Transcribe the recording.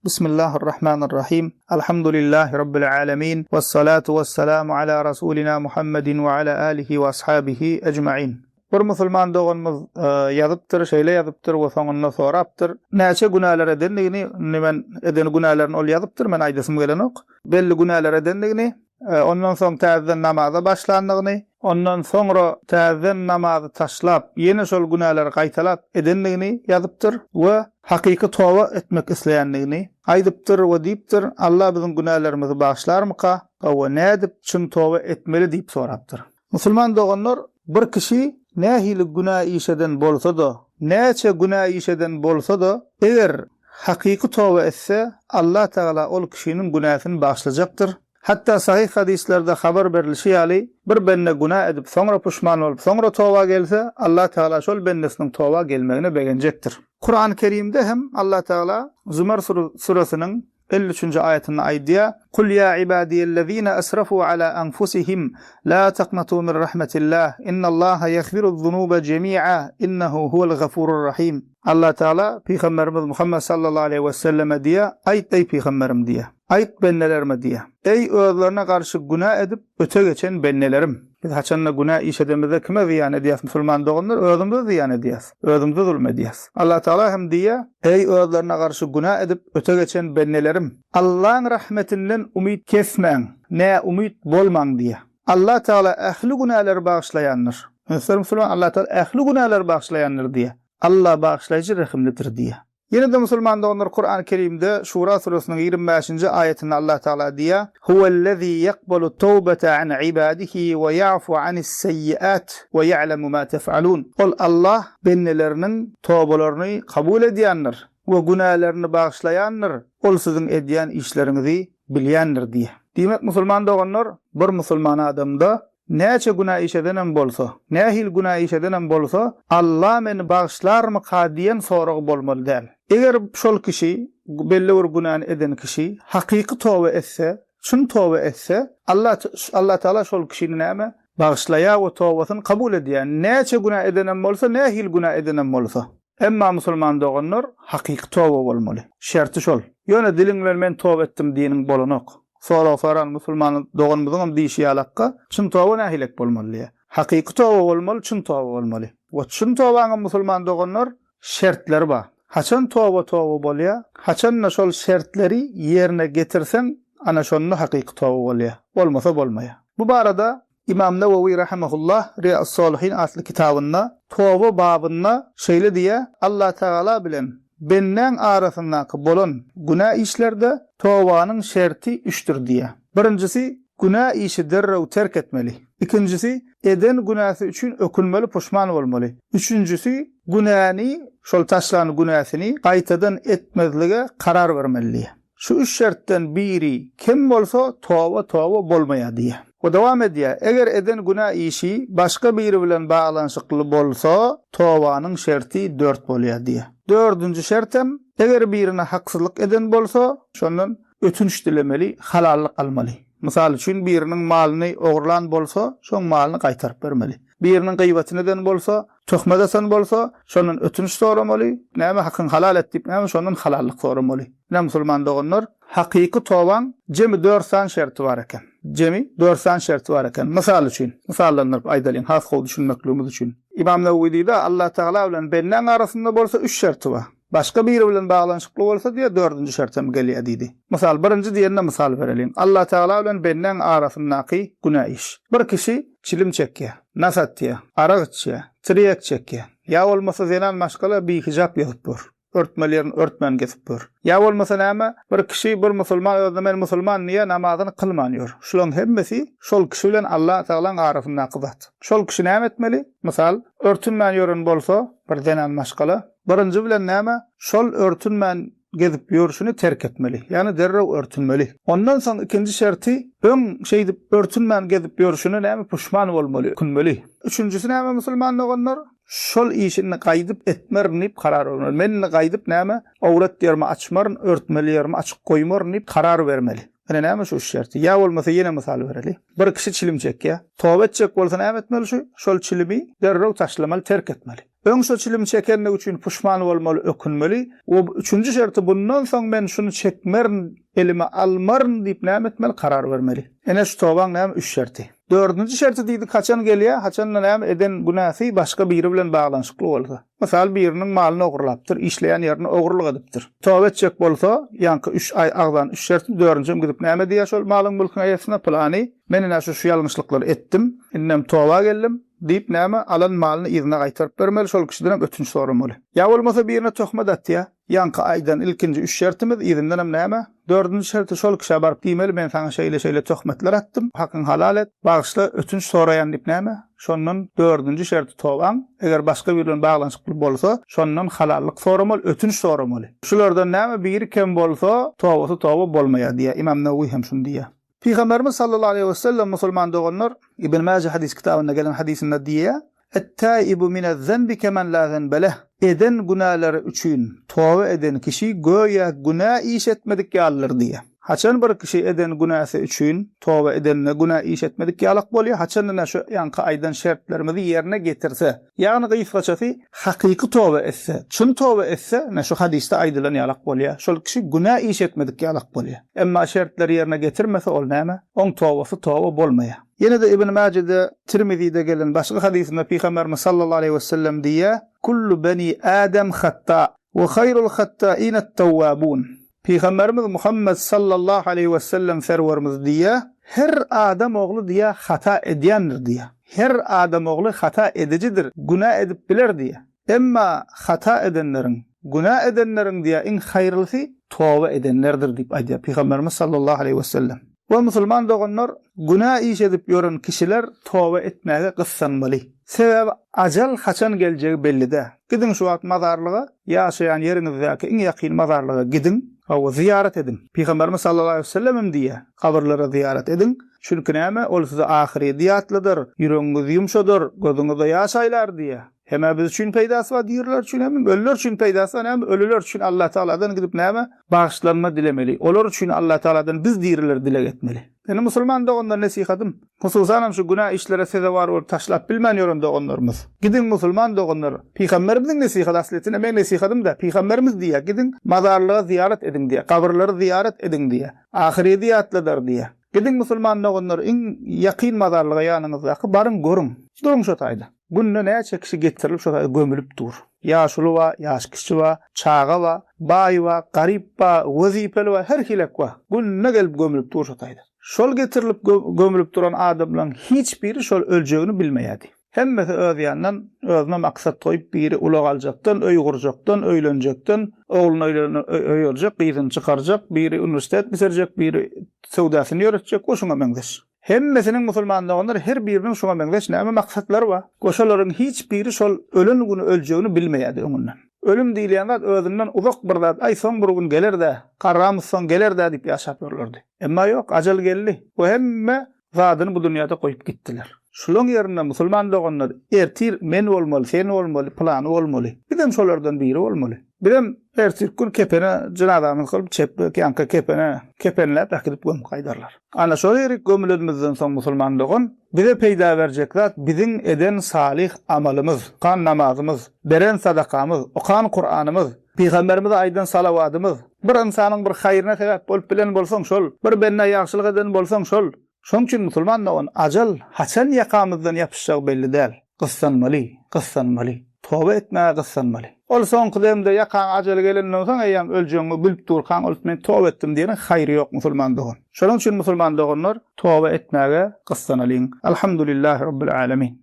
Bismillahirrahmanirrahim. Elhamdülillahi Rabbil alemin. Vessalatu vesselamu ala Rasulina Muhammedin ve ala alihi ve ashabihi ecma'in. Bir musulman doğanımız yazıptır, şeýle yazıptır we soňunda soraptır. Näçe günahlar edenligini, men eden günahlarını ol yazıptır, men aýdasym gelenok. Belli günahlar edenligini, ondan soň täzeden namaza başlandygyny, ondan sonra täzeden namazy taşlap, ýene şol günahları gaýtalap edenligini yazıptır we hakyky towa etmek isleýänligini aýdypdyr we diýipdir. Allah biziň günahlarymyzy bağışlarmyka? We nädip çyn towa etmeli diýip sorapdyr. Musulman doganlar, bir kişi nähili günah işeden bolsa-da, näçe günah işeden bolsa-da, eger hakyky towa etse, Allah Taala ol kişiniň günahyny bağışlajakdyr. Hatta sahih hadislerde haber berilişi ýaly, bir bende günah edip soňra puşman bolup soňra towa gelse, Allah Taala şol bendesiniň towa gelmegine begenjekdir. Kur'an-ı Kerim'de hem Allah Taala Zümer surasının 53. ayetinde aýdýar: "Kul ya ibadiyellezine asrafu ala anfusihim la taqnatu min rahmetillah innallaha yaghfiruz-zunuba cemi'a innehu huvel gafurur rahim." Allah Taala Peygamberimiz Muhammed sallallahu aleyhi ve selleme diýär: "Aýt ey peygamberim" diýär. "Aýt bennelerime" diýär. "Ey özlerine garşy günah edip öte geçen bennelerim." Biz haçanla günah işedemizde kime ziyan ediyas musulman doğanlar? Özümüzde ziyan ediyas. Özümüzde zulm ediyas. Allah Teala hem diye: "Ey özlerine karşı günah edip öte geçen bennelerim, Allah'ın rahmetinden umid kesmeň, ne umid bolmaň" diye. Allah Teala ähli günahları bağışlayanlar. Musulman Allah Teala ähli günahları bağışlayanlar diye. Allah bağışlayıcı, rahimlidir diye. Yine de musulman doğanlar Kur'an-ı Kerim'de Şura surasının 25. ayetinde Allah Teala diýär: "Huvellezî yaqbalu tawbata an ibadihi ve ya'fu anis-seyyiat ve ya'lemu ma tef'alun." Ol Allah bennelerinin tawbalaryny kabul edýändir we günahlarını bağışlaýandyr. Ol siziň edýän işlerinizi bilýändir diýär. Diýmek musulman doğanlar, bir musulman adamda näçe günah işedenem bolsa, nähil günah işedenem bolsa, Allah meni bağışlarmyka diýen soragy bolmaly däl. Eger şol kişi, belli bir günah eden kişi hakyky towa etse, çyn towa etse, Allah Taala şol kişini näme bağışlaýar we towasyny kabul edýär. Näçe günah edenem bolsa, nähil günah edenem bolsa. Emma musulman doganlar hakyky towa bolmaly. Şerti şol. Ýöne diliň bilen men towa etdim diýeniň bolanok. Soran musulman doğanmyzyň diýişi ýalakka çyn towa nähilek bolmaly. Hakyky towa bolmaly, çyn towa bolmaly. We çyn towaňa musulman doğanlar şertleri bar. Haçan towa bolýar, haçan şol şertleri ýerine getirsen, ana şonu hakyky towa bolýar. Bolmasa bolmaýar. Bu barada İmam Nevevi rahimehullah Riyas-Salihin adly kitabynda towa babynda şeýle diýär: Allah Taala bilen benden arasyndaky bolan günah işlerde towanyň şerti 3'tür diýär. Birincisi, günah işi derrew terk etmeli. İkincisi, eden günahı üçin ökünmeli, puşman bolmaly. Üçüncüsü, günahny, şol taşlan günahyny gaýtadan etmezlige karar bermeli. Şu 3 şertden biri kim bolsa towa bolmaýar diýär. O dowam edýär: eger eden günah işi başga biri bilen baglanşykly bolsa, towanyň şerti 4 bolýar diýär. Dördüncü şertem, eger birine haksızlık eden bolsa, şondan ötünç dilemeli, halallyk almaly. Misal üçin biriniň malyny ogurlan bolsa, şoň malyny gaýtaryp bermeli. Biriniň gıýbatyny eden bolsa, töhmet eden bolsa, şondan ötünç soramaly. Näme hakyň halal etdik, näme şondan halallyk soramaly. Ne musulman doganlar, hakyky towaň jemi 4 san şerti bar eken. Misal üçin, misallandyryp aýdalyn, has gowy düşünmekligi üçin. İmam Nevevi diýdi: Allah Taala bilen benden arasynda bolsa 3 şerti bar. Başga biri bilen baglanşykly bolsa diýe 4-nji şertem gelýär diýdi. Misal birinji diýende misal berelim. Allah Taala bilen benden arasyndaky günah iş. Bir kişi çilim çekýär, nasat diýär, araq içýär, tirek çekýär. Ya bolmasa zenan maşgala bir hijab ýazyp ber. Örtmelerini örtmen gesip ber. Ya bolmasa näme? Bir kişi bir musulman özümen musulman niye namazyny kılmanýar. Şolaryň hemmesi şol kişi bilen Allah Taalaň arasyndaky zat. Şol kişi näme etmeli? Misal örtünmän ýörün bolsa, bir zenan maşgala, birinji bilen näme? Şol örtünmän gezip ýörüşini terk etmeli. Ýani derrew örtünmeli. Ondan soň ikinji şerti, şeýdip örtünmän gezip ýörüşini näme puşman bolmaly, kunmeli. Üçüncüsü näme musulman doganlar? Şol işini gaýdyp etmerni karar vermeli. Meni gaýdyp näme? Awrat ýerimi açmaryn, örtmeli ýerimi açyk goýmaryn diýip karar bermeli. Ene näme şu şerti? Ya bolmasa ýene misal bereli. Bir kişi çilim çekýär. Towa etjek bolsa näme etmeli şu? Şol çilimi derrew taşlamaly, terk etmeli. Öňçilim çekenlik üçin puşman bolmaly, ökünmeli. O üçüncü şerti bundan soň men şunu çekmerin, elime almaryn diýip näme etmeli, karar vermeli. Ene şu tobaň näme 3 şerti. Dördüncü şerti diýdi kaçan gelýär, haçan näme eden günäsi başga biri bilen baglanşykly bolsa. Mesela biriniň malyny ogurlapdyr, işleýän ýerini ogurlyk edipdir. Toba etjek bolsa, ýanky 3 ay agdan 3 şerti dördüncüm gidip näme diýär şol malyň mülküň aýasyna plany, men ene şu ýalňyşlyklary etdim, innem toba geldim. Diýip näme alan malyny ýerine gaýtaryp bermeli, şol kişiden hem ötünç soramaly. Ya bolmasa birine töhmet atdy, ýanky aýdan ilkinji 3 şertimiz ýerinden hem näme? 4-nji şerti şol kişe baryp diýmeli, men sana şeýle töhmetler attym, hakyň halal et, bagışla ötünç soraýan diýip näme? Şondan 4-nji şerti toban, eger başga bir bilen baglanşykly bolsa, şondan halallyk soramaly, ötünç soramaly. Şulardan näme biri kim bolsa, tobasy toba bolmaýar diýär. İmam Nawawi hem şunu diýär. Peygamberimiz sallallahu aleyhi ve sellem musulman doganlar İbn Majah hadis kitabında gelen hadisinde diye "Et-taibu minez-zenbi kemen la zenbe leh." Eden günahları üçün tövbe eden kişi goya günah iş etmedik ýalyr diye. Haçan bir kişi eden günahı üçün tövbe edenine günah iş etmedik ýalyk bolýar. Haçan şu ýanky aýdan şertlerimizi ýerine getirse, ýagny gyýfaçasy hakyky tövbe etse, çyn tövbe etse, şu hadiste aýdylan ýalyk bolýar. Şol kişi günah iş etmedik ýalyk bolýar. Emma şertleri ýerine getirmese ol näme? Oň tövbesi tövbe bolmaýar. Yine de İbn Majah'da, Tirmizi'de gelen başka hadisinde Peygamberimiz sallallahu aleyhi ve sellem diye "Kullu bani Adem hatta ve hayrul hatta'in et-tawwabun." Peygamberimiz Muhammed sallallahu aleyhi ve sellem serverimiz diye her adam oğlu diye hata edýändir diye. Her adam oğlu hata edicidir, günah edip biler diye. Emma hata edenlerin, günah edenlerin diye en hayırlısı tövbe edenlerdir diýip aýdýar Peygamberimiz sallallahu aleyhi ve sellem. Ve musulman doganlar günah iş edip ýören kişiler tövbe etmäge gyssanmaly. Sebäbi ajal haçan geljegi belli-de. Gidin şu wagt mazarlyga, ýaşaýan ýeriňizdäki iň ýakyn mazarlyga gidin, o ziyaret edin. Peygamberimiz sallallahu aleyhi ve sellem diýär, kabrlara ziyaret edin. Çünki näme? Ol size ahireti ýatlydyr, ýüregiňiz ýumşadyr, gözüňizde ýaş aýlar diýär. Heme biz üçün peydası var diýerler üçün hem ölüler üçün peydası var hem ölüler üçün Allah Taala'dan gidip näme bağışlanma dilemeli. Olar üçün Allah Taala'dan biz diýerler dile etmeli. Benim musulman doganlar nasihatym, hususan şu günah işlere sezewar bolup taşlap bilmän doganlarymız. Gidin musulman doganlar, Peygamberimiziň nasihat asletine men nasihatym da Peygamberimiz diýär, gidin mazarlyga ziyaret edin diýär, kabrlary ziyaret edin diýär, ahireti ýatlydyr diýär. Gidin musulman doganlar iň ýakyn mazarlyga ýanyňyzdaky barın görün. Durun şu taýda. Günne näçe kişi getirilip şoda gömülüp dur. Ýaşuly wa, ýaş kişi wa, çaga wa, baý wa, garyp wa, wezipeli wa, her hilek wa. Günne gelip gömülüp dur şotaýda. Şol getirilip gömülüp duran adamlaryň hiç biri şol öljegini bilmeýärdi. Hemmesi öz ýandan özüne maksat goýup biri ulag aljakdan, öý gurjakdan, öýlenjekden, oğluna öýüljek, gyzyn çykarjak, biri universitet bitirjek, biri sowdasyny ýöretjek, oşuňa meňzeş. Hemmesinin musulmanlygynyň her biriniň şoňa meňzeş näme maksatlary bar. Goşalaryň hiç biri şol ölen güni öljegini bilmeýärdi öňünden. Ölüm diýilýän zat özünden uzak bir zat, ay soň bir gün geler-de, garramyz soň geler-de diýip ýaşap ýörlerdi. Emma ýok, ajal geldi. O hemme zadyny bu dünýäde goýup gitdiler. Şolong ýerinde musulman doganlar ertir men bolmaly, sen bolmaly, plany bolmaly. Birem şolardan biri bolmaly. Birem ertir gün kepene jynazamy kılıp çepip ýanka kepenler takip göm gaýdarlar. Ana şol ýeri gömüldimizden soň musulman dogan bize peýda berjek zat biziň eden salih amalymyz, kan namazymyz, beren sadakamyz, okan Kur'anymyz, Peygamberimize aýdan salawatymyz. Bir insanyň bir haýryna sebäp bolup bilen bolsaň şol, bir benne ýagşylyk eden bolsaň şol. Şoň üçin musulman dogan ajal haçan ýakamyzdan ýapyşjak belli däl. Gyssanmaly. Tövbe etmäge gyssanmaly. Ol soňky demde ýakan ajal gelenden soň aýam öljeňmi bilip durkan ol men tövbe etdim diýen haýry ýok musulman dogan. Şonuň üçin musulman doganlar tövbe etmäge gyssanalyň. Alhamdulillahi rabbil alamin.